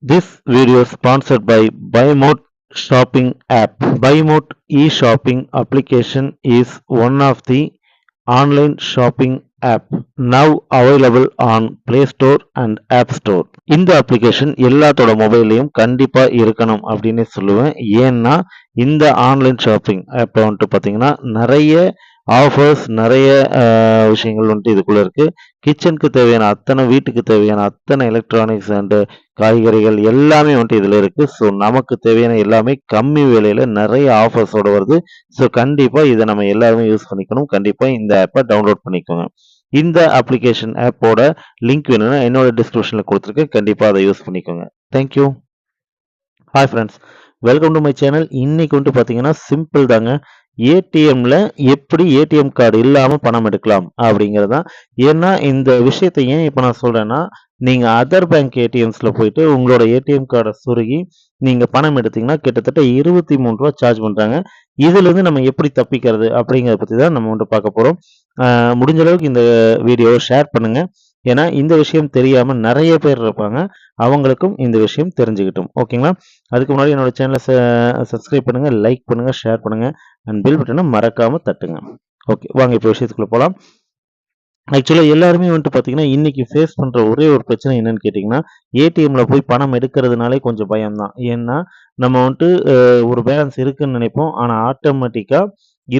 This video is sponsored by BuyMote shopping app. BuyMote e-shopping application is one of the online shopping app now available on Play Store and App Store. இந்த application எல்லாத்தோட மொபைல்லையும் கண்டிப்பா இருக்கணும் அப்படின்னு சொல்லுவேன். ஏன்னா இந்த online shopping ஆப்பை வந்துட்டு பார்த்தீங்கன்னா நிறைய ஆஃபர்ஸ் நிறைய விஷயங்கள் வந்துட்டு இதுக்குள்ள இருக்கு. கிச்சனுக்கு தேவையான அத்தனை வீட்டுக்கு தேவையான அத்தனை எலக்ட்ரானிக்ஸ் அண்டு காய்கறிகள் எல்லாமே வந்துட்டு இதில் இருக்கு. ஸோ நமக்கு தேவையான எல்லாமே கம்மி விலையில நிறைய ஆஃபர்ஸோட வருது. ஸோ கண்டிப்பா இதை நம்ம எல்லாருமே யூஸ் பண்ணிக்கணும். கண்டிப்பா இந்த ஆப்பை டவுன்லோட் பண்ணிக்கோங்க. இந்த அப்ளிகேஷன் ஆப்போட லிங்க் வேணும்னா என்னோட டிஸ்கிரிப்ஷன்ல கொடுத்துருக்கேன். கண்டிப்பா அதை யூஸ் பண்ணிக்கோங்க. Thank you. Hi friends, welcome to my channel. இன்னைக்கு வந்துட்டு பார்த்தீங்கன்னா சிம்பிள் தாங்க. ஏடிஎம்ல எப்படி ஏடிஎம் கார்டு இல்லாம பணம் எடுக்கலாம் அப்படிங்கிறது தான். ஏன்னா இந்த விஷயத்தை ஏன் இப்போ நான் சொல்றேன்னா, நீங்க அதர் பேங்க் ஏடிஎம்ஸ்ல போயிட்டு உங்களோட ஏடிஎம் கார்டை சொருகி நீங்க பணம் எடுத்தீங்கன்னா கிட்டத்தட்ட ரூ. 23 சார்ஜ் பண்றாங்க. இதுல இருந்து நம்ம எப்படி தப்பிக்கிறது அப்படிங்கிறத பத்தி தான் நம்ம வந்துட்டு பார்க்க போறோம். முடிஞ்ச அளவுக்கு இந்த வீடியோவை ஷேர் பண்ணுங்க. ஏன்னா இந்த விஷயம் தெரியாம நிறைய பேர் இருப்பாங்க. அவங்களுக்கும் இந்த விஷயம் தெரிஞ்சுக்கிட்டும். ஓகேங்களா? அதுக்கு முன்னாடி என்னோட சேனலை சப்ஸ்கிரைப் பண்ணுங்க, லைக் பண்ணுங்க, ஷேர் பண்ணுங்க அண்ட் பெல் பட்டனை மறக்காம தட்டுங்க. ஓகே, வாங்க இப்போ விஷயத்துக்குள்ள போகலாம். ஆக்சுவலாக எல்லாருமே வந்துட்டு பார்த்தீங்கன்னா இன்னைக்கு ஃபேஸ் பண்ணுற ஒரே ஒரு பிரச்சனை என்னன்னு கேட்டிங்கன்னா, ஏடிஎம்ல போய் பணம் எடுக்கிறதுனாலே கொஞ்சம் பயம்தான். ஏன்னா நம்ம வந்துட்டு ஒரு பேலன்ஸ் இருக்குன்னு நினைப்போம். ஆனால் ஆட்டோமேட்டிக்காக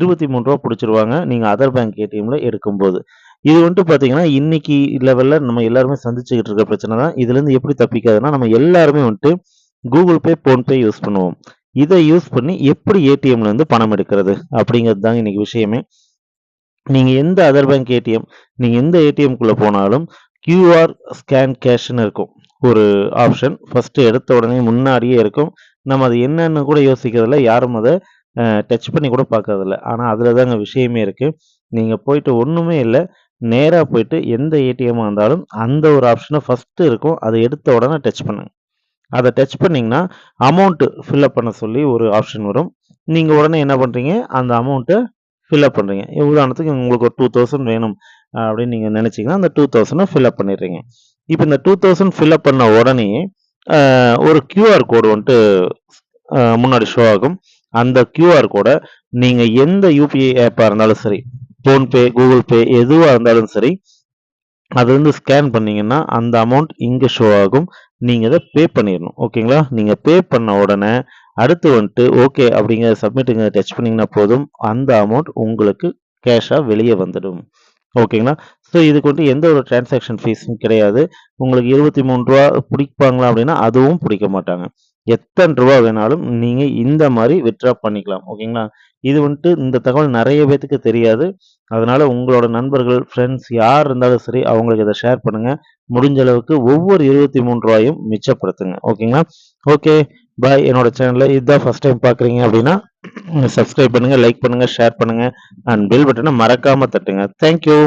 ரூ. 23 பிடிச்சிருவாங்க நீங்கள் அதர் பேங்க் ஏடிஎம்ல எடுக்கும்போது. இது வந்துட்டு பார்த்தீங்கன்னா இன்னைக்கு லெவலில் நம்ம எல்லாருமே சந்திச்சுக்கிட்டு இருக்க பிரச்சனை தான். இதுலேருந்து எப்படி தப்பிக்காதுன்னா, நம்ம எல்லாருமே வந்துட்டு கூகுள் பே, ஃபோன்பே யூஸ் பண்ணுவோம். இதை யூஸ் பண்ணி எப்படி ஏடிஎம்ல இருந்து பணம் எடுக்கிறது அப்படிங்கிறது தாங்க இன்னைக்கு விஷயமே. நீங்க எந்த அதர் பேங்க் ஏடிஎம், நீங்க எந்த ஏடிஎம்குள்ள போனாலும் கியூஆர் ஸ்கேன் கேஷ்ன்னு இருக்கும் ஒரு ஆப்ஷன். ஃபர்ஸ்ட் எடுத்த உடனே முன்னாடியே இருக்கும். நம்ம அது என்னன்னு கூட யோசிக்கிறதில்ல. யாரும் அதை டச் பண்ணி கூட பார்க்கறதில்ல. ஆனால் அதில் தாங்க விஷயமே இருக்கு. நீங்கள் போயிட்டு ஒன்றுமே இல்லை, நேராக போயிட்டு எந்த ஏடிஎம்மாக இருந்தாலும் அந்த ஒரு ஆப்ஷனை ஃபர்ஸ்ட் இருக்கும். அதை எடுத்த உடனே டச் பண்ணுங்க. அதை டச் பண்ணிங்கன்னா அமௌண்ட்டு ஃபில்அப் பண்ண சொல்லி ஒரு ஆப்ஷன் வரும். நீங்கள் உடனே என்ன பண்ணுறீங்க, அந்த அமௌண்ட்டை ஃபில்அப் பண்ணுறீங்க. உதாரணத்துக்கு உங்களுக்கு ஒரு 2000 வேணும் அப்படின்னு நீங்கள் நினச்சிங்கன்னா அந்த 2000 ஃபில்அப் பண்ணிடுறீங்க. இப்போ இந்த 2000 ஃபில்அப் பண்ண உடனே ஒரு கியூஆர் கோடு வந்துட்டு முன்னாடி ஷோ ஆகும். அந்த கியூஆர் கோடை நீங்கள் எந்த யூபிஐ ஆப்பாக இருந்தாலும் சரி, ஃபோன்பே, கூகுள் பே எதுவாக இருந்தாலும் சரி, அது வந்து ஸ்கேன் பண்ணீங்கன்னா அந்த அமௌண்ட் இங்கே ஷோ ஆகும். நீங்கள் இதை பே பண்ணிடணும். ஓகேங்களா? நீங்கள் பே பண்ண உடனே அடுத்து வந்துட்டு ஓகே அப்படிங்கிற சப்மிட்டுங்க டச் பண்ணிங்கன்னா போதும், அந்த அமௌண்ட் உங்களுக்கு கேஷாக வெளியே வந்துடும். ஓகேங்களா? ஸோ இதுக்கு வந்துட்டு எந்த ஒரு டிரான்சாக்ஷன் ஃபீஸும் கிடையாது. உங்களுக்கு ரூ. 23 பிடிப்பாங்களா அப்படின்னா அதுவும் பிடிக்க மாட்டாங்க. எத்தனை ரூபா வேணாலும் நீங்கள் இந்த மாதிரி வித்ட்ரா பண்ணிக்கலாம். ஓகேங்களா? இது வந்துட்டு இந்த தகவல் நிறைய பேத்துக்கு தெரியாது. அதனால உங்களோட நண்பர்கள், ஃப்ரெண்ட்ஸ் யார் இருந்தாலும் சரி அவங்களுக்கு இதை ஷேர் பண்ணுங்க. முடிஞ்ச அளவுக்கு ஒவ்வொரு ரூ. 23 மிச்சப்படுத்துங்க. ஓகேங்களா? ஓகே, பாய். என்னோட சேனலை இதுதான் ஃபர்ஸ்ட் டைம் பார்க்குறீங்க அப்படின்னா சப்ஸ்கிரைப் பண்ணுங்க, லைக் பண்ணுங்க, ஷேர் பண்ணுங்க அண்ட் பெல் பட்டனை மறக்காம தட்டுங்க. தேங்க்யூ.